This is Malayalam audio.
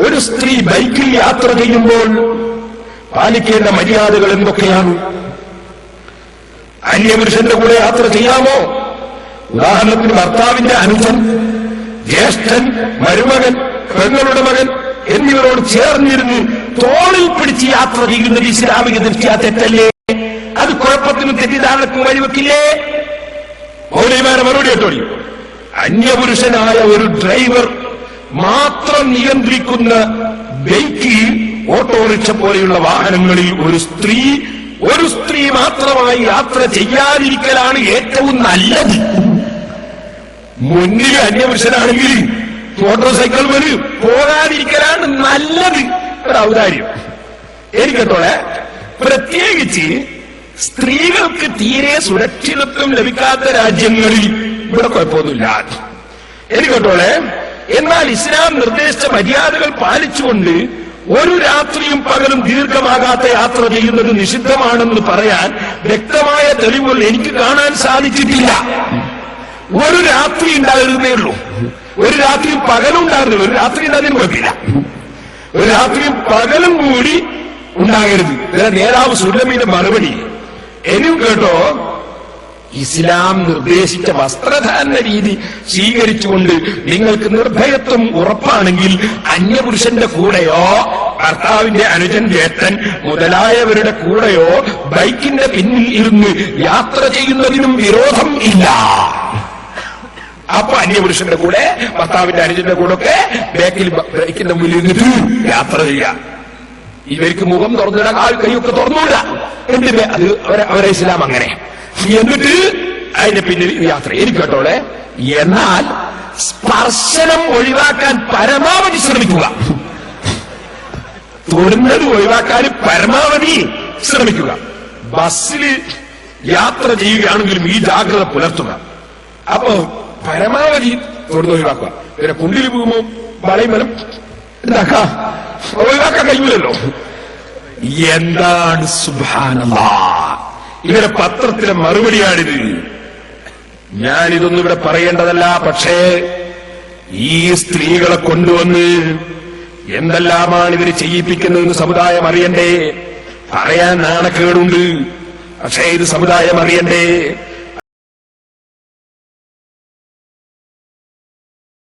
ഒരു സ്ത്രീ ബൈക്കിൽ യാത്ര ചെയ്യുമ്പോൾ പാലിക്കേണ്ട മര്യാദകൾ എന്തൊക്കെയാണ്? അന്യപുരുഷന്റെ കൂടെ യാത്ര ചെയ്യാമോ? ഉദാഹരണത്തിന് ഭർത്താവിന്റെ അനുജൻ, ജ്യേഷ്ഠൻ, മരുമകൻ, പെങ്ങളുടെ മകൻ എന്നിവരോട് ചേർന്നിരുന്ന് തോളിൽ പിടിച്ച് യാത്ര ചെയ്യുന്നത് ഇസ്ലാമിക ദൃഷ്ട്യാ തെറ്റല്ലേ? അത് കുഴപ്പത്തിനും തെറ്റിദ്ധാരണക്കും വഴിവെക്കില്ലേ? മൗലവിമാരെ മറുപടി കേട്ടോളി. അന്യപുരുഷനായ ഒരു ഡ്രൈവർ മാത്രം നിയന്ത്രിക്കുന്ന ബൈക്ക്, ഓട്ടോറിക്ഷ പോലെയുള്ള വാഹനങ്ങളിൽ ഒരു സ്ത്രീ മാത്രമായി യാത്ര ചെയ്യാതിരിക്കലാണ് ഏറ്റവും നല്ലത്. മുന്നിൽ അന്യപുരുഷനാണെങ്കിൽ മോട്ടോർ സൈക്കിൾ വഴി പോകാതിരിക്കലാണ് നല്ലത്. ഒരു ഔദാര്യം എനിക്കത്തോളെ. പ്രത്യേകിച്ച് സ്ത്രീകൾക്ക് തീരെ സുരക്ഷിതത്വം ലഭിക്കാത്ത രാജ്യങ്ങളിൽ ഇവിടെ കുഴപ്പമൊന്നുമില്ല എനിക്കത്തോളെ. എന്നാൽ ഇസ്ലാം നിർദ്ദേശിച്ച മര്യാദകൾ പാലിച്ചുകൊണ്ട് ഒരു രാത്രിയും പകലും ദീർഘമാകാത്ത യാത്ര ചെയ്യുന്നത് നിഷിദ്ധമാണെന്ന് പറയാൻ വ്യക്തമായ തെളിവുകൾ എനിക്ക് കാണാൻ സാധിച്ചിട്ടില്ല. ഒരു രാത്രി ഉണ്ടാകുന്നേ ഉള്ളൂ. ഒരു രാത്രിയും പകലും ഉണ്ടാകുന്നില്ല. ഒരു രാത്രി ഉണ്ടാകുന്നതിന് കുഴപ്പമില്ല. ഒരു രാത്രിയും പകലും കൂടി ഉണ്ടാകരുത്. നേതാവ് സുലമിന്റെ മറുപടി എന്നും കേട്ടോ. ഇസ്ലാം നിർദ്ദേശിച്ച വസ്ത്രധാരണ രീതി സ്വീകരിച്ചുകൊണ്ട് നിങ്ങൾക്ക് നിർഭയത്വം ഉറപ്പാണെങ്കിൽ അന്യപുരുഷന്റെ കൂടെയോ ഭർത്താവിന്റെ അനുജൻ, ജ്യേഷ്ഠൻ മുതലായവരുടെ കൂടെയോ ബൈക്കിന്റെ പിന്നിൽ ഇരുന്ന് യാത്ര ചെയ്യുന്നതിനും വിരോധം ഇല്ല. അപ്പൊ അന്യപുരുഷന്റെ കൂടെ, ഭർത്താവിന്റെ അനുജന്റെ കൂടെ ഒക്കെ ബൈക്കിന്റെ മുന്നിൽ ഇരുന്നിട്ട് യാത്ര ചെയ്യാം. ഇവർക്ക് മുഖം തുറന്നിടാൻ കൈയൊക്കെ തുറന്നൂട. എന്തിന്? അത് അവരെ ഇസ്ലാം അങ്ങനെ. എന്നിട്ട് അതിന്റെ പിന്നിൽ യാത്ര. എനിക്ക് കേട്ടോളെ. എന്നാൽ സ്പർശനം ഒഴിവാക്കാൻ പരമാവധി ശ്രമിക്കുക. തൊടുന്നത് ഒഴിവാക്കാൻ പരമാവധി ശ്രമിക്കുക. ബസ്സിൽ യാത്ര ചെയ്യുകയാണെങ്കിലും ഈ ജാഗ്രത പുലർത്തുക. അപ്പൊ പരമാവധി തൊടുന്നത് ഒഴിവാക്കുക. പിന്നെ കുണ്ടിൽ പോകുമ്പോ വളയമലം ഒഴിവാക്കാൻ കഴിയൂലല്ലോ. എന്താണ് സുബ്ഹാനല്ലാഹ്, ഇവരെ പത്രത്തിലെ മറുപടിയാണിത്. ഞാനിതൊന്നും ഇവിടെ പറയേണ്ടതല്ല. പക്ഷേ ഈ സ്ത്രീകളെ കൊണ്ടുവന്ന് എന്തെല്ലാമാണ് ഇവര് ചെയ്യിപ്പിക്കുന്നതെന്ന് സമുദായം അറിയണ്ടേ? പറയാൻ നാണക്കേടുണ്ട്. പക്ഷേ ഇത് സമുദായം അറിയണ്ടേ?